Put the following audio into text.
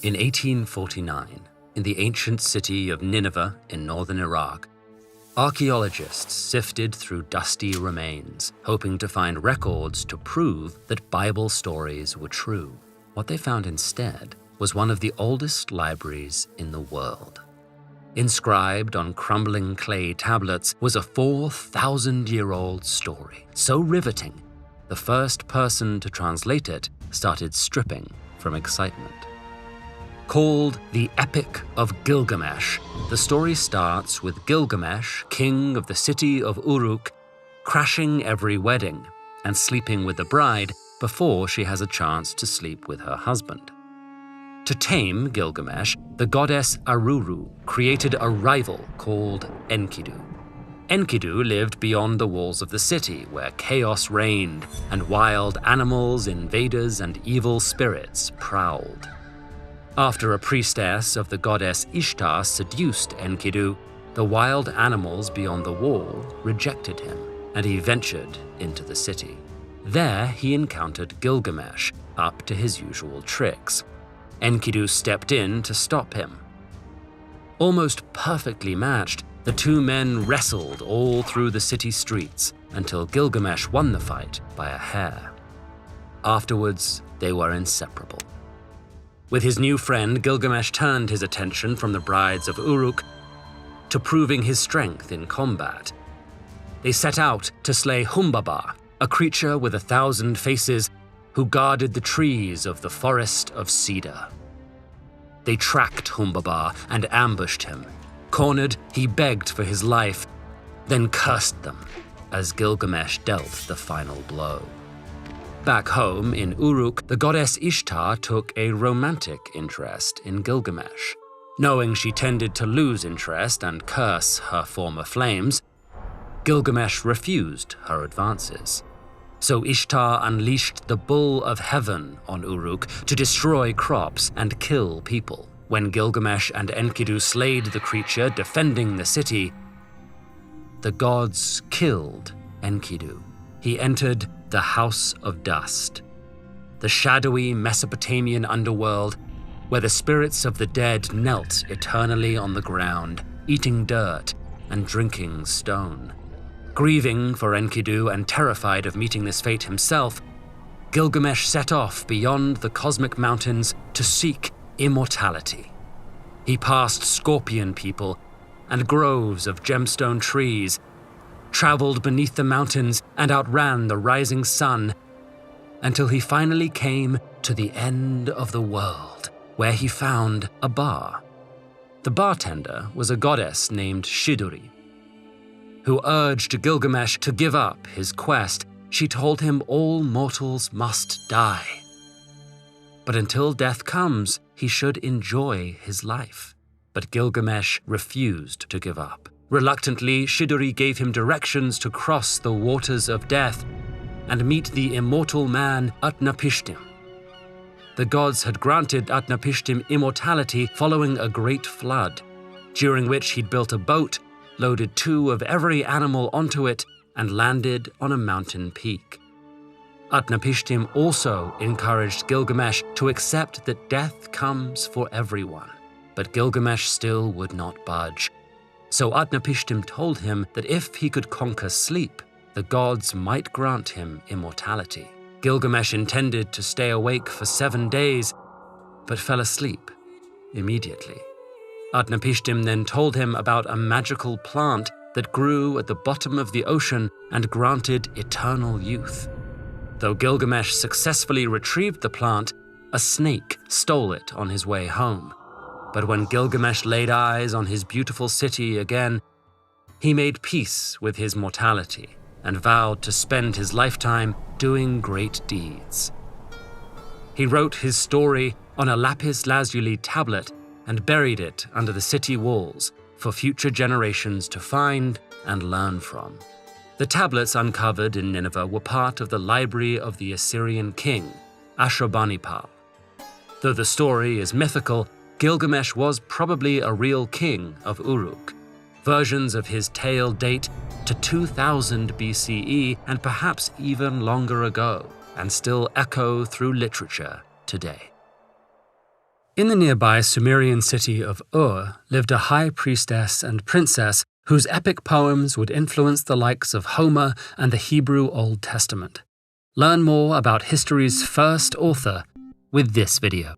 In 1849, in the ancient city of Nineveh in northern Iraq, archaeologists sifted through dusty remains, hoping to find records to prove that Bible stories were true. What they found instead was one of the oldest libraries in the world. Inscribed on crumbling clay tablets was a 4,000-year-old story, so riveting, the first person to translate it started stripping from excitement. Called the Epic of Gilgamesh, the story starts with Gilgamesh, king of the city of Uruk, crashing every wedding and sleeping with the bride before she has a chance to sleep with her husband. To tame Gilgamesh, the goddess Aruru created a rival called Enkidu. Enkidu lived beyond the walls of the city, where chaos reigned and wild animals, invaders, and evil spirits prowled. After a priestess of the goddess Ishtar seduced Enkidu, the wild animals beyond the wall rejected him, and he ventured into the city. There he encountered Gilgamesh, up to his usual tricks. Enkidu stepped in to stop him. Almost perfectly matched, the two men wrestled all through the city streets until Gilgamesh won the fight by a hair. Afterwards, they were inseparable. With his new friend, Gilgamesh turned his attention from the brides of Uruk to proving his strength in combat. They set out to slay Humbaba, a creature with 1,000 faces who guarded the trees of the forest of cedar. They tracked Humbaba and ambushed him. Cornered, he begged for his life, then cursed them as Gilgamesh dealt the final blow. Back home in Uruk, the goddess Ishtar took a romantic interest in Gilgamesh. Knowing she tended to lose interest and curse her former flames, Gilgamesh refused her advances. So Ishtar unleashed the Bull of Heaven on Uruk to destroy crops and kill people. When Gilgamesh and Enkidu slayed the creature defending the city, the gods killed Enkidu. He entered the House of Dust, the shadowy Mesopotamian underworld where the spirits of the dead knelt eternally on the ground, eating dirt and drinking stone. Grieving for Enkidu and terrified of meeting this fate himself, Gilgamesh set off beyond the cosmic mountains to seek immortality. He passed scorpion people and groves of gemstone trees, traveled beneath the mountains and outran the rising sun until he finally came to the end of the world, where he found a bar. The bartender was a goddess named Shiduri, who urged Gilgamesh to give up his quest. She told him all mortals must die. But until death comes, he should enjoy his life. But Gilgamesh refused to give up. Reluctantly, Shiduri gave him directions to cross the waters of death and meet the immortal man Utnapishtim. The gods had granted Utnapishtim immortality following a great flood, during which he'd built a boat, loaded 2 of every animal onto it, and landed on a mountain peak. Utnapishtim also encouraged Gilgamesh to accept that death comes for everyone, but Gilgamesh still would not budge. So Utnapishtim told him that if he could conquer sleep, the gods might grant him immortality. Gilgamesh intended to stay awake for 7 days, but fell asleep immediately. Utnapishtim then told him about a magical plant that grew at the bottom of the ocean and granted eternal youth. Though Gilgamesh successfully retrieved the plant, a snake stole it on his way home. But when Gilgamesh laid eyes on his beautiful city again, he made peace with his mortality and vowed to spend his lifetime doing great deeds. He wrote his story on a lapis lazuli tablet and buried it under the city walls for future generations to find and learn from. The tablets uncovered in Nineveh were part of the library of the Assyrian king, Ashurbanipal. Though the story is mythical, Gilgamesh was probably a real king of Uruk. Versions of his tale date to 2000 BCE and perhaps even longer ago, and still echo through literature today. In the nearby Sumerian city of Ur lived a high priestess and princess whose epic poems would influence the likes of Homer and the Hebrew Old Testament. Learn more about history's first author with this video.